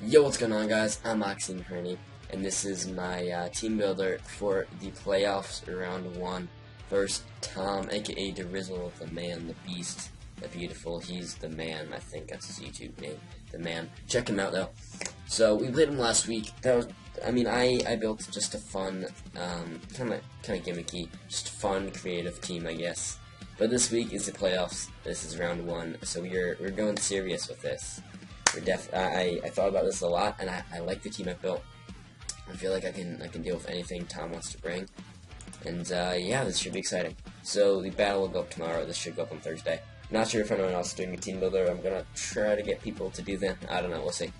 Yo, what's going on, guys? I'm Oxy and this is my team builder for the playoffs round 1 versus Tom, aka the Rizzle, the man, the beast, the beautiful. He's the man. I think that's his YouTube name, the man. Check him out though. So we played him last week. That was, I built just a fun, kind of gimmicky, just fun, creative team, I guess. But this week is the playoffs. This is round 1, so we're going serious with this. I thought about this a lot, and I like the team I built. I feel like I can deal with anything Tom wants to bring, and yeah, this should be exciting. So the battle will go up tomorrow. This should go up on Thursday. Not sure if anyone else is doing a team builder. I'm gonna try to get people to do them. I don't know. We'll see.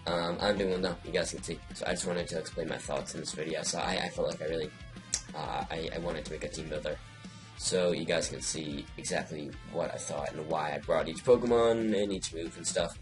I'm doing one though. You guys can see. So I just wanted to explain my thoughts in this video. So I felt like I really I wanted to make a team builder, so you guys can see exactly what I thought and why I brought each Pokemon and each move and stuff.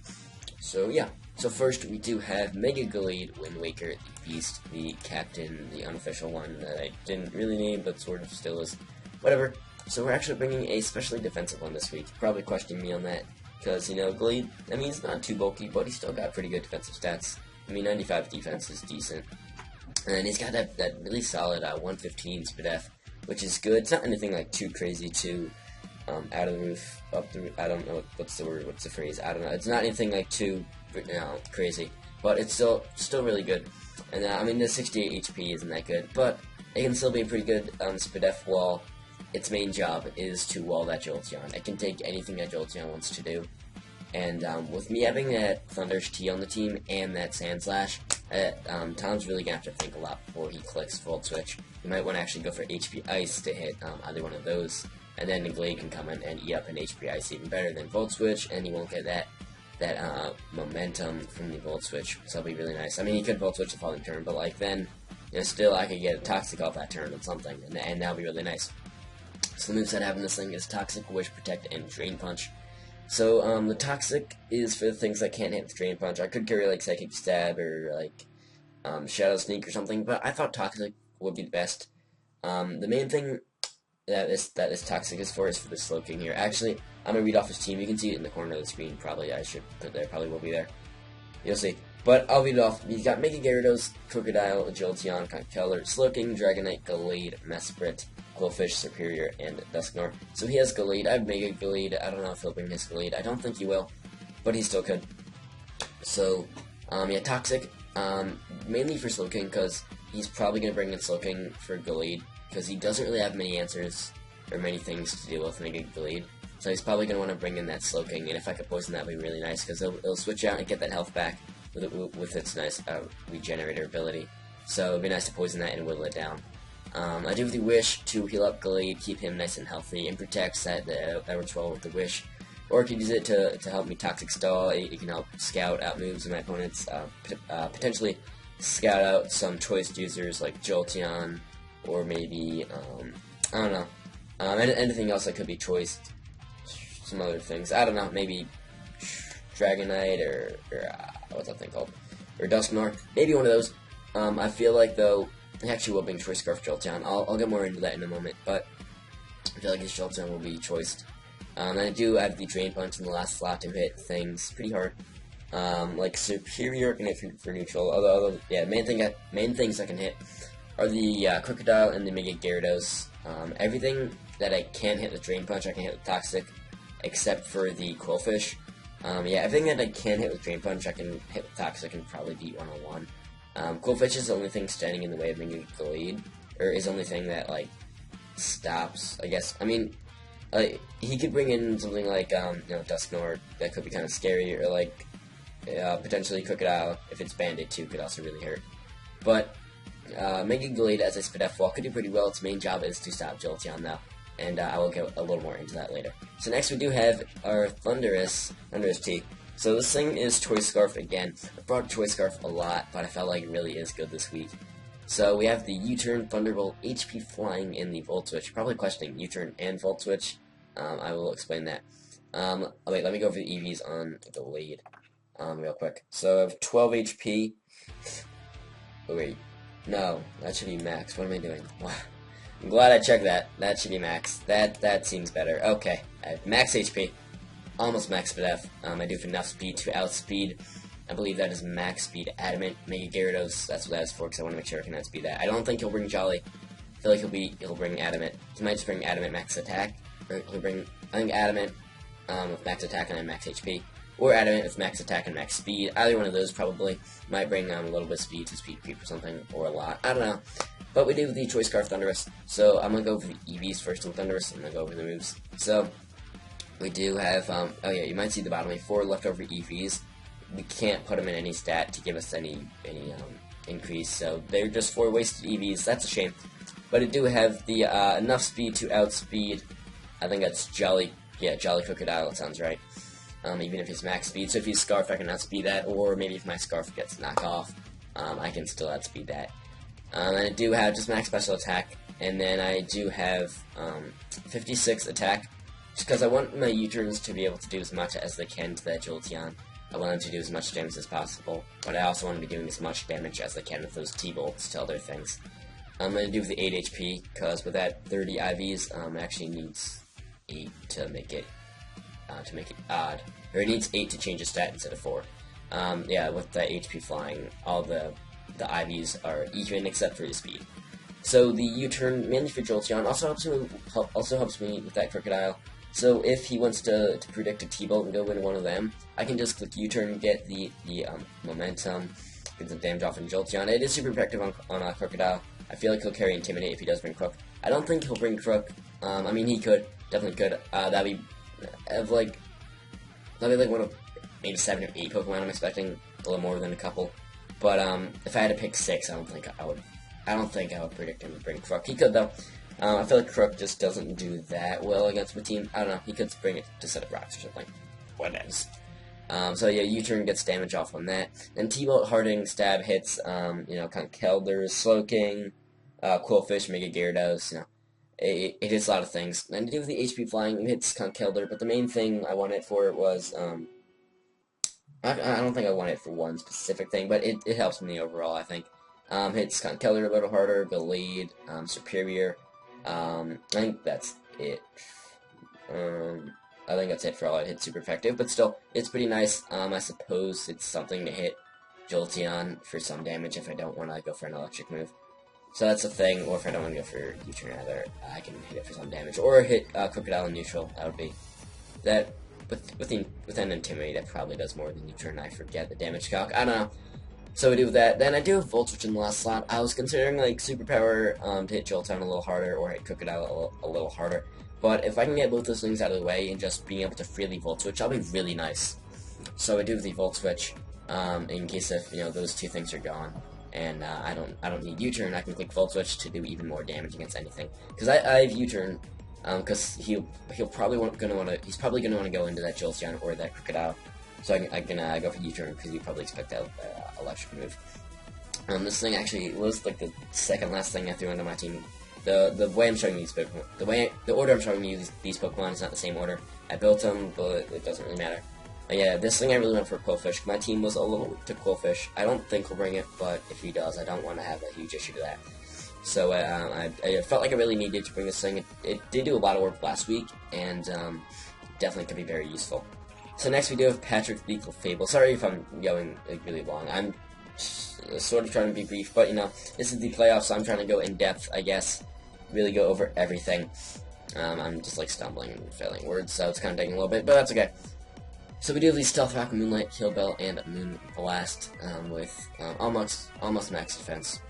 So yeah, so first we do have Mega Gallade, Wind Waker, the Beast, the Captain, the unofficial one that I didn't really name, but sort of still is, whatever. So we're actually bringing a specially defensive one this week. Probably questioning me on that, because, you know, Gallade, I mean, he's not too bulky, but he's still got pretty good defensive stats. I mean, 95 defense is decent, and he's got that really solid 115 SPDF, which is good. It's not anything like too crazy, too out of the roof, up the roof. I don't know what's the word, what's the phrase, I don't know. It's not anything like too crazy, but it's still really good. And I mean, the 68 HP isn't that good, but it can still be a pretty good SPDF wall. Its main job is to wall that Jolteon. It can take anything that Jolteon wants to do. And with me having that Thunder's T on the team and that Sand Slash, Tom's really gonna have to think a lot before he clicks Volt Switch. He might want to actually go for HP Ice to hit either one of those. And then the Glade can come in and eat up an HP Ice even better than Volt Switch, and he won't get that momentum from the Volt Switch, so that'll be really nice. I mean, he could Volt Switch the following turn, but like then, you know, still I could get a Toxic off that turn and something, and that'll be really nice. So the moves that have in this thing is Toxic, Wish, Protect, and Drain Punch. So the Toxic is for the things that can't hit with Drain Punch. I could carry like Psychic Stab or like Shadow Sneak or something, but I thought Toxic would be the best. The main thing that is Toxic is for the Slowking here. Actually, I'm gonna read off his team. You can see it in the corner of the screen. Probably I should put there. Probably will be there. You'll see. But I'll read it off. He's got Mega Gyarados, Crocodile, Jolteon, Conkeldurr, Slowking, Dragonite, Gallade, Mesprit, Quillfish, Superior, and Dusknoir. So he has Gallade. I have Mega Gallade. I don't know if he'll bring his Gallade. I don't think he will, but he still could. So yeah, Toxic. Mainly for Slowking, because he's probably gonna bring in Slowking for Gallade, because he doesn't really have many answers or many things to deal with Mega Gallade. So he's probably going to want to bring in that Slowking, and if I could poison that, would be really nice, because it'll switch out and get that health back with its nice regenerator ability. So it'd be nice to poison that and whittle it down. I do have the Wish to heal up Gallade, keep him nice and healthy, and protects that Ritual with the Wish. Or I could use it to help me Toxic Stall. It can help scout out moves of my opponents, potentially scout out some choice users like Jolteon, or maybe, I don't know, anything else that could be choiced, some other things, I don't know, maybe Dragonite, or what's that thing called, or Dusknoir, maybe one of those. I feel like, though, he actually will bring Choice Scarf Jolteon. I'll get more into that in a moment, but I feel like his Jolteon will be choiced. And I do have the Drain Punch in the last slot to hit things pretty hard. Like Superior can hit for neutral, although yeah, main things I can hit are the Crocodile and the Mega Gyarados. Everything that I can hit with Drain Punch, I can hit with Toxic, except for the Quillfish. Yeah, everything that I can hit with Drain Punch, I can hit with Toxic and probably beat 101. Quillfish is the only thing standing in the way of Mega Gallade, or is the only thing that, like, stops, I guess. I mean, he could bring in something like, you know, Dusknoir that could be kind of scary, or like, potentially Crocodile, if it's banded too, could also really hurt. But Mega Gallade as a SPDF wall could do pretty well. Its main job is to stop Jolteon though, and I will get a little more into that later. So next we do have our Thunderous T. So this thing is Choice Scarf again. I brought Choice Scarf a lot, but I felt like it really is good this week. So we have the U-Turn, Thunderbolt, HP Flying, and the Volt Switch. Probably questioning U-Turn and Volt Switch. I will explain that. Wait, let me go over the EVs on Gallade real quick. So I have 12 HP. Oh, wait. No, that should be max. What am I doing? I'm glad I checked that. That should be max. That seems better. Okay, I have max HP, almost max SPDF. I do have enough speed to outspeed I believe that is max speed Adamant. Mega Gyarados, that's what that is for, because I want to make sure I can outspeed that. I don't think he'll bring Jolly. I feel like he'll bring Adamant. He might just bring Adamant max attack, or he'll bring, I think, Adamant with max attack and then max HP, or Adamant with max attack and max speed. Either one of those probably might bring a little bit of speed to speed creep or something, or a lot. I don't know. But we do the Choice Scarf Thunderous, so I'm gonna go over the EVs first with Thunderous, and then go over the moves. So we do have, oh yeah, you might see the bottom 4 leftover EVs. We can't put them in any stat to give us any increase, so they're just 4 wasted EVs. That's a shame. But it do have the enough speed to outspeed. I think that's Jolly. Yeah, Jolly Crocodile. That sounds right. Even if it's max speed. So if he's Scarf, I can outspeed that. Or maybe if my Scarf gets knocked off, I can still outspeed that. And I do have just max special attack, and then I do have 56 attack, just because I want my U-turns to be able to do as much as they can to that Jolteon. I want them to do as much damage as possible, but I also want to be doing as much damage as I can with those T-bolts to other things. I'm going to do the 8 HP, because with that 30 IVs, it actually needs 8 to make it odd. Or it needs 8 to change a stat instead of 4. Yeah, with the HP flying, all the IVs are even except for the speed. So the U-turn, mainly for Jolteon, also helps me with that Crocodile. So if he wants to predict a T-bolt and go into one of them, I can just click U-turn, get the momentum, get the damage off in Jolteon. It is super effective on Crocodile. I feel like he'll carry Intimidate if he does bring Crook. I don't think he'll bring Crook. I mean, he could, definitely could. That'd be like one of maybe 7 or 8 Pokemon I'm expecting, a little more than a couple. But if I had to pick 6, I don't think I would predict him to bring Crook. He could though. I feel like Crook just doesn't do that well against my team. I don't know. He could bring it to set up rocks or something. Whatevs. So yeah, U-turn gets damage off on that. Then T-bolt, Hardening, Stab hits. Kind of Kelders, Slowking, Quillfish, Mega Gyarados. It hits a lot of things. And to do with the HP flying, it hits Conkeldurr, but the main thing I wanted for it was I don't think I want it for one specific thing, but it helps me overall, I think. Hits Conkeldurr a little harder, Gallade, Superior. I think that's it. I think that's it for all it hits super effective, but still, it's pretty nice. I suppose it's something to hit Jolteon for some damage if I don't want to go for an electric move. So that's a thing, or if I don't want to go for U-turn either, I can hit it for some damage. Or hit Crocodile in neutral, that would be. That, with an Intimidate, that probably does more than U-turn, I forget the damage calc, I don't know. So we do that. Then I do have Volt Switch in the last slot. I was considering like Superpower to hit Jolteon a little harder, or hit Crocodile a little harder. But if I can get both those things out of the way and just being able to freely Volt Switch, that'll be really nice. So I do the Volt Switch in case if those two things are gone, and I don't need U-turn. I can click Volt Switch to do even more damage against anything. Because I have U-turn, because he's probably gonna want to go into that Jolteon or that Crocodile. So I can go for U-turn because you probably expect that electric move. This thing actually was like the second last thing I threw into my team. The way I'm showing you these Pokemon, the order I'm showing you these Pokemon is not the same order. I built them, but it doesn't really matter. But yeah, this thing I really went for Quillfish. My team was a little weak to Quillfish. I don't think he'll bring it, but if he does, I don't want to have a huge issue to that. So I felt like I really needed to bring this thing. It did do a lot of work last week, and definitely could be very useful. So next we do have Patrick the Fable. Sorry if I'm going really long. I'm sort of trying to be brief, but this is the playoffs, so I'm trying to go in depth, I guess. Really go over everything. I'm just like stumbling and failing words, so it's kind of taking a little bit, but that's okay. So we do have these Stealth Rock, Moonlight, Kill Bell, and Moon Blast with almost max defense.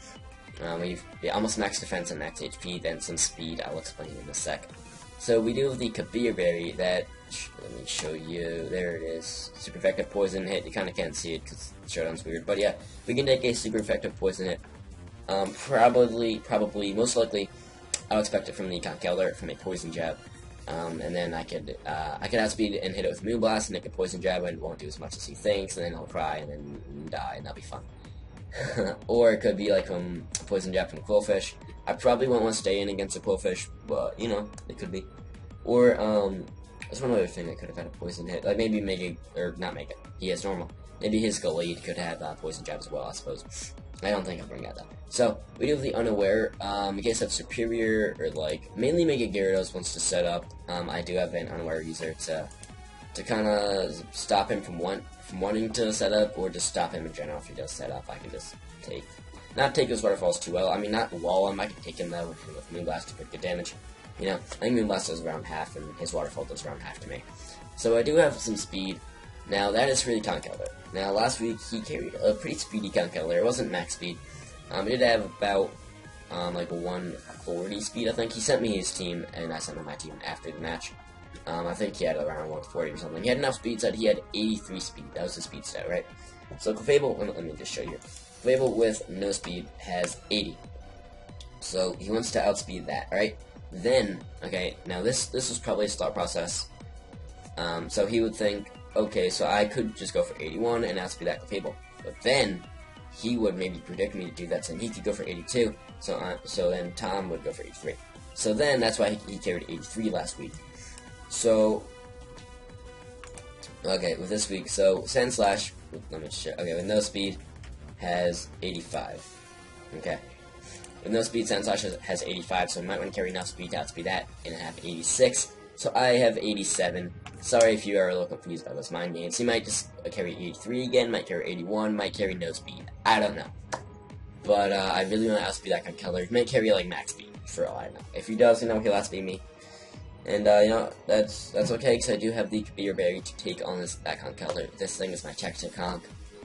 We've almost max defense and max HP, then some speed. I'll explain in a sec. So we do have the Kabir Berry that, let me show you, there it is. Super effective poison hit. You kind of can't see it because the showdown's weird, but yeah, we can take a super effective poison hit. Probably, most likely, I'll expect it from the Conkeldurr from a poison jab. And then I could outspeed and hit it with Moonblast and make a poison jab, and it won't do as much as he thinks, and then he'll cry and then die, and that'll be fun. Or it could be like a poison jab from Quillfish. I probably won't want to stay in against a Quillfish, but it could be. Or there's one other thing that could have had a poison hit, like maybe not Mega. He has normal. Maybe his Gallade could have poison jab as well, I suppose. I don't think I'll bring that though. So we do have the Unaware. In case of Superior or like mainly Mega Gyarados wants to set up. I do have an Unaware user to to kind of stop him from wanting to set up, or just stop him in general. If he does set up, I can just not take his waterfalls too well. I mean, not wall him. I can take him though with Moonblast to put good damage. You know, I think Moonblast does around half, and his waterfall does around half to me. So I do have some speed. Now that is really Conkeldurr. Now last week he carried a pretty speedy Conkeldurr. It wasn't max speed. He did have about like 140 speed, I think. He sent me his team, and I sent him my team after the match. I think he had around 140 or something. He had enough speed so he had 83 speed. That was his speed stat, right? So Clefable, let me just show you. Clefable with no speed has 80. So he wants to outspeed that, right? Then, okay, now this was probably his thought process. So he would think, okay, so I could just go for 81 and outspeed that Clefable. But then he would maybe predict me to do that, saying he could go for 82. So then Tom would go for 83. So then that's why he carried 83 last week. So, okay, with this week, so Sand Slash, let me show, okay, with no speed, has 85, okay, with no speed, Sand Slash has 85, so I might want to carry enough speed to outspeed that, and I have 86, so I have 87, sorry if you are a little confused by those mind games. He might just carry 83 again, might carry 81, might carry no speed, I don't know, but I really want to outspeed that Conkeldurr. He might carry, like, max speed, for all I know. If he does, you know, he'll outspeed me. And, you know, that's okay, because I do have the Kabir Berry to take on that Conkeldurr. This thing is my check to conk.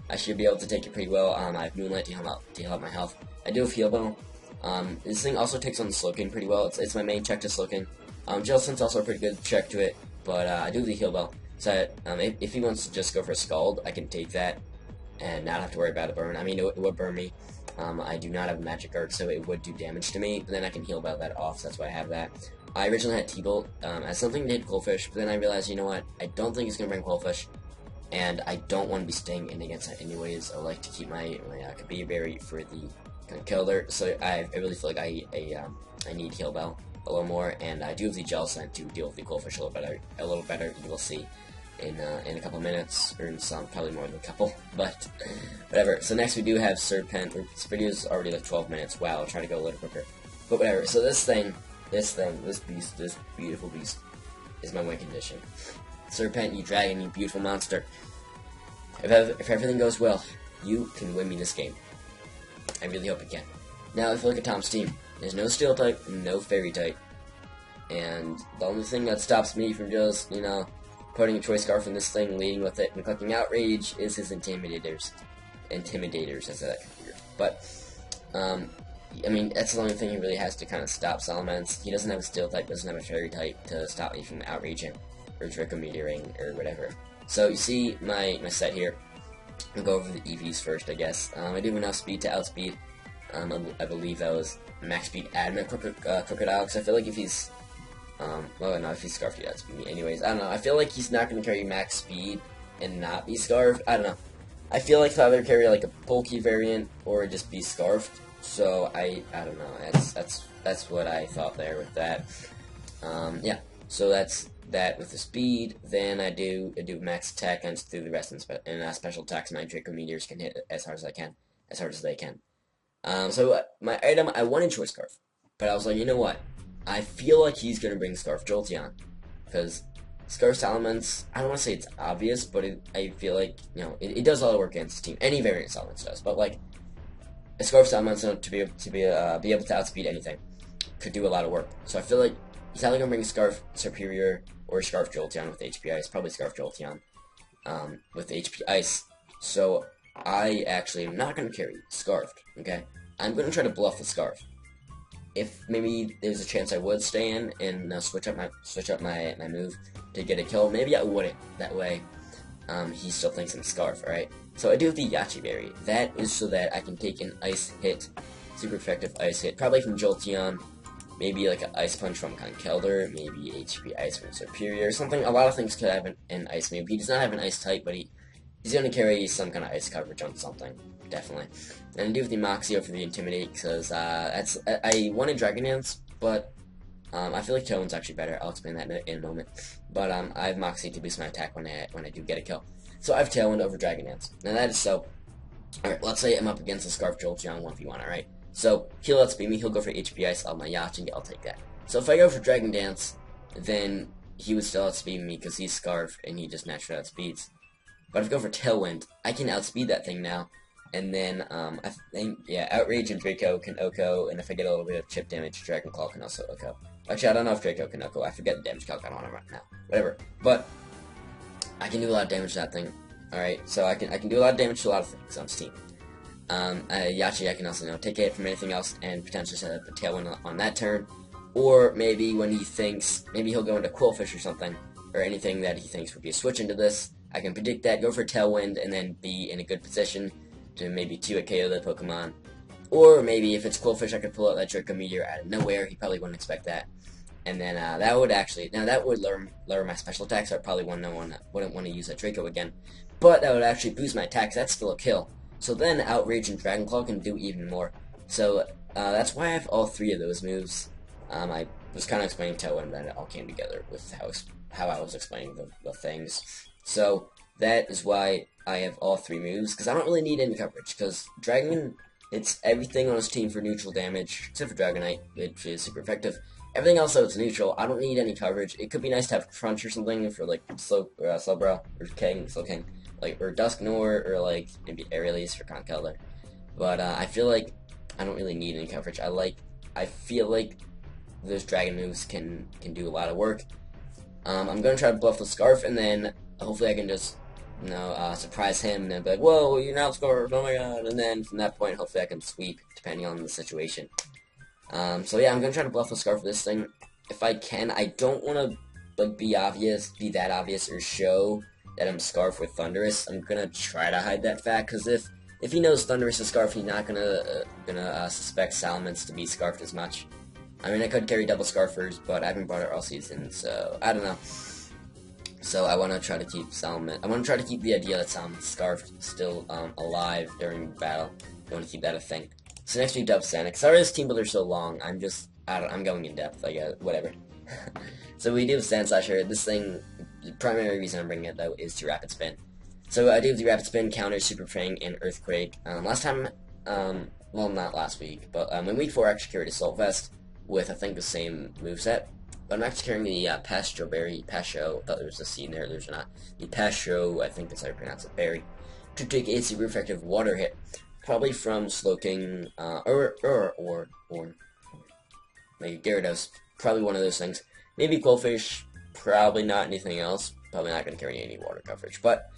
I should be able to take it pretty well. I have Moonlight to help my health. I do have Heal Bell. This thing also takes on the Slowking pretty well. It's my main check to Slowking. Jellicent's also a pretty good check to it, but I do have the Heal Bell. So, if he wants to just go for a Scald, I can take that and not have to worry about a burn. I mean, it would burn me. I do not have a Magic Arc, so it would do damage to me, but then I can Heal Bell that off, so that's why I have that. I originally had T-Bolt as something to hit Qwilfish, but then I realized, you know what, I don't think he's going to bring Qwilfish, and I don't want to be staying in against that anyways. I like to keep my Kabir Berry for the Conkeldurr, so I really feel like I need Heal Bell a little more, and I do have the Jellicent to deal with the Qwilfish a little better. You will see in a couple minutes, or in some, probably more than a couple, but whatever. So next we do have Serpent. This video is already like 12 minutes. Wow, I'll try to go a little quicker, but whatever. So this beast, this beautiful beast, is my win condition. Serpent, you dragon, you beautiful monster. If everything goes well, you can win me this game. I really hope it can. Now, if you look at Tom's team, there's no Steel type, no Fairy type, and the only thing that stops me from just, you know, putting a Choice Scarf in this thing, leading with it, and clicking Outrage is his Intimidators, as that computer. But, I mean, that's the only thing he really has to kind of stop Salamence. He doesn't have a Steel type, doesn't have a Fairy type to stop me from outraging or Draco Meteoring or whatever. So you see my set here. I'll go over the EVs first, I guess. I do have enough speed to outspeed. I believe that was max speed Adamant Crocodile, because I feel like if he's well, no, if he's Scarfed, he outspeed me. Anyways, I don't know. I feel like he's not going to carry max speed and not be Scarfed. I don't know. I feel like he'll either carry like a bulky variant or just be Scarfed. So I don't know. That's what I thought there with that. Yeah. So that's that with the speed. Then I do max attack and do the rest in special attacks. My Draco Meteors can hit as hard as they can. So my item, I wanted Choice Scarf, but I was like, you know what? I feel like he's gonna bring Scarf Jolteon, because Scarf Salamence, I don't want to say it's obvious, but I feel like, you know, it does a lot of work against the team. Any variant Salamence does, but like a Scarf Salamence to be able to outspeed anything could do a lot of work. So I feel like he's either gonna bring Scarf Superior or Scarf Jolteon with HP Ice, probably Scarf Jolteon with HP Ice. So I actually am not gonna carry Scarfed. Okay, I'm gonna try to bluff the Scarf. If maybe there's a chance I would stay in and switch up my move to get a kill, maybe I wouldn't. That way, he still thinks I'm Scarf, alright? So I do have the Yache Berry. That is so that I can take an Ice hit, super effective Ice hit, probably from Jolteon, maybe like an Ice Punch from Conkeldurr, maybe HP Ice from Superior, something. A lot of things could have an Ice move. He does not have an Ice type, but he's going to carry some kind of Ice coverage on something, definitely. And I do have the Moxio for the Intimidate, because I wanted Dragon Dance, but I feel like Tailwind's actually better. I'll explain that in a moment. But I have Moxie to boost my attack when I do get a kill. So I have Tailwind over Dragon Dance. Now that is so. Alright, let's say I'm up against a Scarf Jolteon 1v1, alright? So he'll outspeed me, he'll go for HP Ice, I'll my Yache, I'll take that. So if I go for Dragon Dance, then he would still outspeed me because he's Scarf and he just naturally outspeeds. But if I go for Tailwind, I can outspeed that thing now. And then, I think, yeah, Outrage and Draco can Oko, and if I get a little bit of chip damage, Dragon Claw can also Oko. Actually, I don't know if Draco can Oko. I forget the damage calc on him right now. Whatever. But I can do a lot of damage to that thing. Alright, so I can do a lot of damage to a lot of things on Steam. Yachi, I can also take a hit from anything else and potentially set up a Tailwind on that turn. Or maybe when he thinks, maybe he'll go into Quillfish or something, or anything that he thinks would be a switch into this. I can predict that, go for Tailwind, and then be in a good position to maybe 2-hit KO the Pokemon. Or maybe if it's Quillfish, I could pull out that Draco Meteor out of nowhere. He probably wouldn't expect that. And then that would actually, now that would lower my special attack, so I probably wouldn't want to use that Draco again. But that would actually boost my attacks. That's still a kill. So then Outrage and Dragon Claw can do even more. So that's why I have all three of those moves. I was kind of explaining Tailwind, then it all came together with how I was explaining the things. So that is why I have all three moves, because I don't really need any coverage, because Dragon, it's everything on his team for neutral damage, except for Dragonite, which is super effective. Everything else, though, it's neutral. I don't need any coverage. It could be nice to have Crunch or something for, like, Slowbro, or Slow King, like, or Dusknoir, or, like, maybe Aerialise for Conkeldurr. But, I feel like I don't really need any coverage. I feel like those Dragon moves can do a lot of work. I'm gonna try to bluff the Scarf, and then hopefully I can just, surprise him, and then be like, whoa, you're now Scarf, oh my god, and then from that point, hopefully I can sweep, depending on the situation. So yeah, I'm gonna try to bluff the Scarf for this thing, if I can. I don't want to, like, be that obvious, or show that I'm Scarf with Thundurus. I'm gonna try to hide that fact, because if he knows Thundurus is Scarf, he's not gonna suspect Salamence to be Scarfed as much. I mean, I could carry double Scarfers, but I haven't brought it all season, so I don't know. So I want to try to keep Salamence. I want to try to keep the idea that Salamence Scarfed still alive during battle. I want to keep that a thing. So next we dub Sanic. Sorry this team builder so long. I'm going in depth. I guess whatever. So we do have Sand Slasher. This thing, the primary reason I'm bringing it though is to Rapid Spin. So I do have the Rapid Spin, Counter, Super Fang, and Earthquake. Last time, well, not last week, but in week 4 I actually carried Assault Vest with, I think, the same moveset. But I'm actually carrying the Pasho, I thought there was a C in there, there's not. The Pasho, I think that's how you pronounce it, berry, to take a super effective water hit. Probably from Slowking, or maybe Gyarados, probably one of those things. Maybe Quillfish, probably not anything else. Probably not going to carry any water coverage, but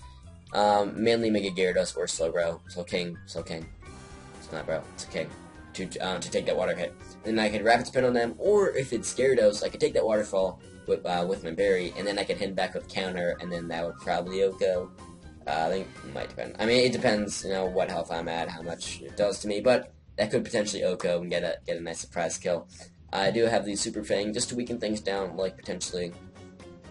mainly Mega Gyarados or Slowbro, Slowking, it's not bro, it's a king, to take that water hit. Then I can Rapid Spin on them, or if it's Gyarados, I could take that Waterfall with my berry, and then I could hit back with Counter, and then that would probably Oko. I think it might depend. I mean, it depends, what health I'm at, how much it does to me, but that could potentially Oko and get a nice surprise kill. I do have the Super Fang just to weaken things down, like potentially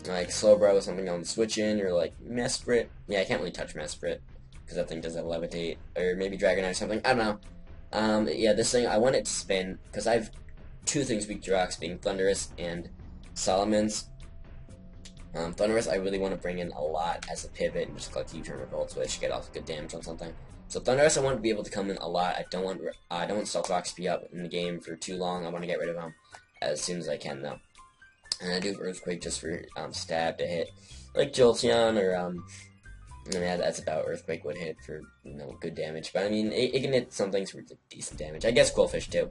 like Slowbro with something on the switch in, or like Mesprit. Yeah, I can't really touch Mesprit because that thing does have Levitate, or maybe Dragonite or something. I don't know. Yeah, this thing, I want it to spin, because I have two things weak to rocks, being Thundurus and Salamence. Thundurus, I really want to bring in a lot as a pivot and just collect U-turn revolts, which get off good damage on something. So Thundurus, I want to be able to come in a lot. I don't want Stealth Rocks to be up in the game for too long. I want to get rid of them as soon as I can, though. And I do have Earthquake just for stab to hit, like Jolteon, or I mean, that's about Earthquake would hit for, good damage. But, I mean, it can hit some things for decent damage. I guess Quillfish, too.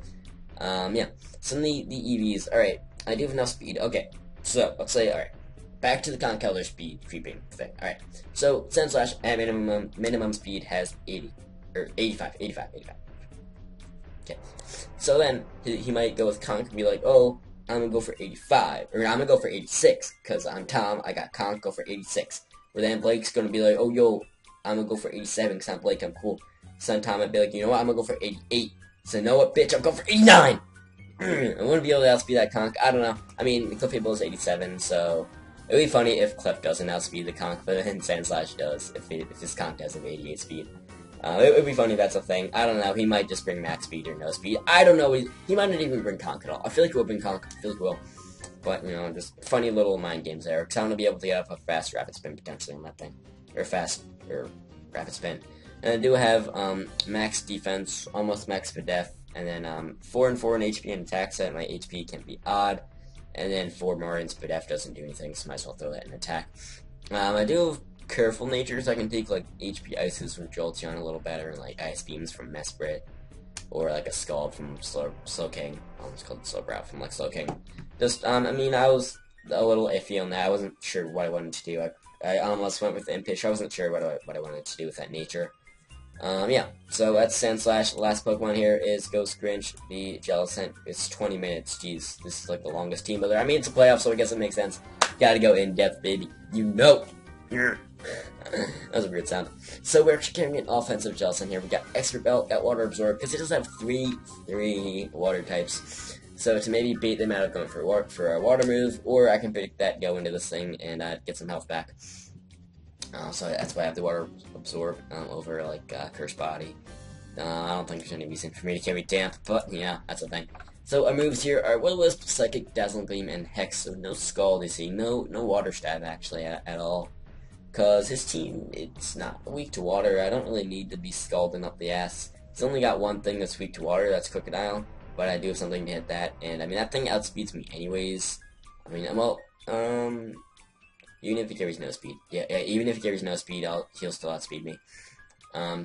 Yeah. So, the EVs. Alright, I do have enough speed. Okay, so, let's say, alright. Back to the Conkeldurr speed creeping thing. Alright, so, Sand Slash at minimum speed has 80. Or 85. Okay. So, then, he might go with Conk and be like, oh, I'm gonna go for 85. Or, I'm gonna go for 86. Because I'm Tom, I got Conk, go for 86. Where then Blake's gonna be like, oh, yo, I'm gonna go for 87 because I'm Blake, I'm cool. So then Tom might be like, you know what, I'm gonna go for 88. So you know what, bitch, I'm going for 89! I wouldn't be able to outspeed that Conk. I don't know. I mean, Clefable is 87, so it would be funny if Clef doesn't outspeed the Conk, but then Sand Slash does, if this Conk does have 88 speed. It would be funny if that's a thing. I don't know. He might just bring max speed or no speed. I don't know. He might not even bring Conk at all. I feel like he will bring Conk. I feel like he will. But, just funny little mind games there. Because I want to be able to get up a fast Rapid Spin potentially on that thing. Or Rapid Spin. And I do have max defense, almost max for death. And then 4 and 4 in HP and attack set. My HP can be odd. and then 4 Martins, but F doesn't do anything, so might as well throw that in attack. I do have careful natures. I can take like HP Ices from Jolteon a little better, and like Ice Beams from Mesprit, or like a Scald from Slowking. I almost called it Slowbrow from like Slowking. Just I mean, I was a little iffy on that. I wasn't sure what I wanted to do. I almost went with the Impish. I wasn't sure what I wanted to do with that nature. Yeah, so that's Sandslash. The last Pokemon here is Ghost Grinch, the Jellicent. It's 20 minutes. Jeez, this is like the longest team builder. I mean, it's a playoff, so I guess it makes sense. Gotta go in depth, baby. You know. That was a weird sound. So we're actually carrying an offensive Jellicent here. We got Expert Belt, got Water Absorb, because it does have three water types. So to maybe bait them out of going for a water move, or I can pick that, go into this thing, and get some health back. So that's why I have the Water Absorb over like Curse Body. I don't think there's any reason for me to carry Damp, but yeah, that's the thing. So our moves here are Will-O-Wisp, Psychic, Dazzling Gleam, and Hex. So no Scald, you see, no Water Stab actually at all. Cause his team, it's not weak to water. I don't really need to be scalding up the ass. He's only got one thing that's weak to water, that's Crocodile. But I do have something to hit that, and I mean that thing outspeeds me anyways. I mean, well, even if he carries no speed, yeah, even if he carries no speed, he'll still outspeed me.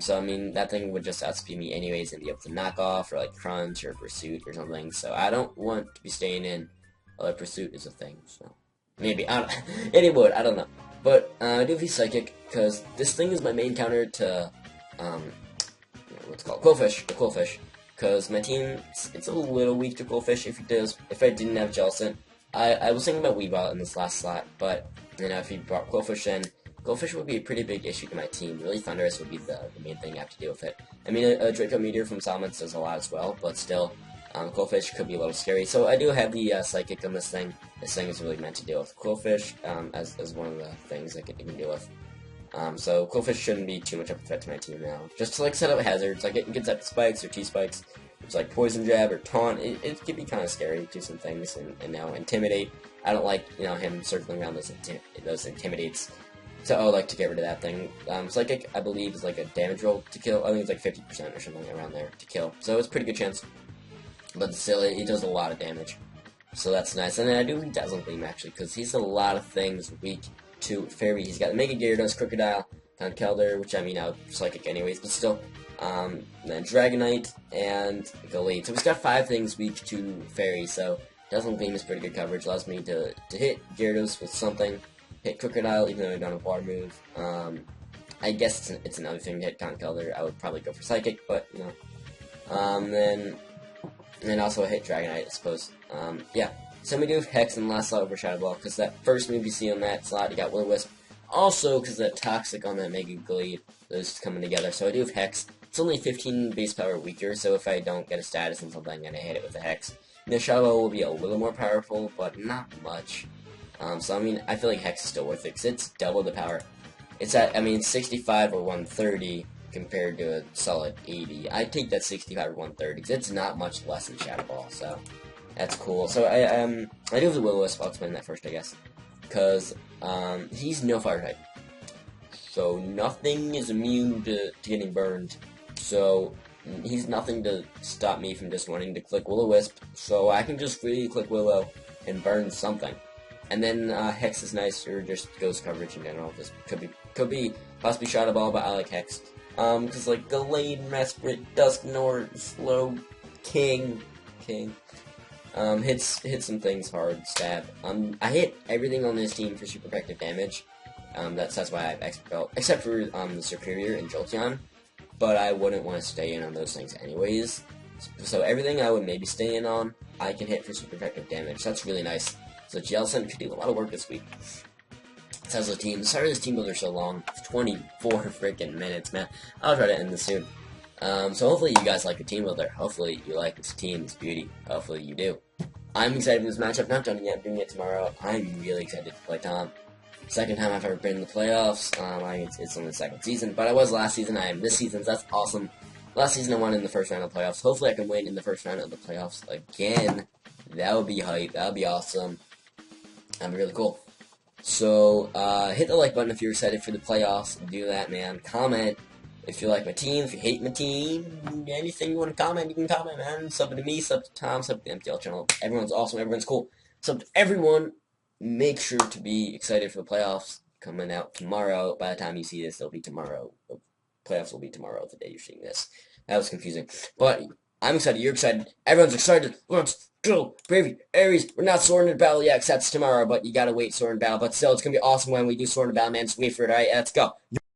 So I mean that thing would just outspeed me anyways and be able to knock off or like Crunch or Pursuit or something. So I don't want to be staying in. Although Pursuit is a thing, so maybe I don't. It would, I don't know. But I do have Psychic because this thing is my main counter to what's it called, Quillfish, the Quillfish. Because my team, it's a little weak to Quillfish if I didn't have Jellicent. I was thinking about Weavile in this last slot, but you know, if he brought Quillfish in, Quillfish would be a pretty big issue to my team. Really, Thundurus would be the main thing I have to deal with it. I mean, a Draco Meteor from Salamence does a lot as well, but still, Quillfish could be a little scary. So I do have the Psychic on this thing. This thing is really meant to deal with Quillfish as one of the things I can deal with. So Quillfish shouldn't be too much of a threat to my team now. Just to like set up hazards, like it gets up Spikes or T-Spikes. It's like Poison Jab or Taunt. It can be kind of scary to do some things, and now Intimidate. I don't like, you know, him circling around those Intimidates. So I would like to get rid of that thing. Psychic, I believe, is like a damage roll to kill. I think it's like 50% or something around there to kill. So it's a pretty good chance. But still, it does a lot of damage. So that's nice. And then I do need Dazzling Gleam, actually, because he's a lot of things weak to Fairy. He's got Mega Gyarados, Crocodile, Conkeldurr, which I mean, I would Psychic anyways, but still. Then Dragonite and Gallade. So he's got 5 things weak to Fairy, so Dazzling Gleam is pretty good coverage. Allows me to hit Gyarados with something, hit Crocodile, even though I don't have Water move. I guess it's another thing to hit Conkeldurr. I would probably go for Psychic, but, you know. Then also hit Dragonite, I suppose. Yeah. So we do have Hex in the last slot over Shadow Ball, because that first move you see on that slot, you got Will-O-Wisp. Also, because that Toxic on that Mega Gallade, those coming together. So I do have Hex. It's only 15 base power weaker, so if I don't get a status and something, I'm going to hit it with a Hex. The Shadow Ball will be a little more powerful, but not much. So I mean, I feel like Hex is still worth it, because it's double the power. It's at, I mean, 65 or 130 compared to a solid 80. I'd take that 65 or 130, because it's not much less than Shadow Ball, so that's cool. So I do have the Will-O-Wisp. I'll explain that first, I guess. Because he's no fire type, so nothing is immune to getting burned. So he's nothing to stop me from just wanting to click Will-O-Wisp. So I can just freely click Willow and burn something. And then Hex is nice, or just Ghost coverage in general. This could be possibly Shadow Ball, but I like Hex. Because like Gallade, Mesprit, Dusknoir, Slow King. Hit some things hard, stab. I hit everything on this team for super effective damage. That's why I have Expert Belt, except for the Superior and Jolteon. But I wouldn't want to stay in on those things anyways. So everything I would maybe stay in on, I can hit for super effective damage. That's really nice. So Jellicent could do a lot of work this week. So how's the team? Sorry this team builder so long. It's 24 freaking minutes, man. I'll try to end this soon. So hopefully you guys like the team builder. Hopefully you like this team, this beauty. Hopefully you do. I'm excited for this matchup. Not done yet. I'm doing it tomorrow. I'm really excited to play Tom. Second time I've ever been in the playoffs. It's only the second season, but I was last season. I am this season. So that's awesome. Last season I won in the first round of the playoffs. Hopefully I can win in the first round of the playoffs again. That would be hype. That would be awesome. That'd be really cool. So hit the like button if you're excited for the playoffs. Do that, man. Comment if you like my team, if you hate my team, anything you want to comment, you can comment, man. Sub to me, sub to Tom, sub to the MPL channel. Everyone's awesome. Everyone's cool. So everyone, make sure to be excited for the playoffs coming out tomorrow. By the time you see this, they'll be tomorrow. The playoffs will be tomorrow, the day you're seeing this. That was confusing. But I'm excited. You're excited. Everyone's excited. Let's go. Brave Aries. We're not Sword in Battle yet, except tomorrow, but you gotta wait Sword in Battle. But still, it's gonna be awesome when we do Sword in Battle, man. Just wait for it, alright? Let's go.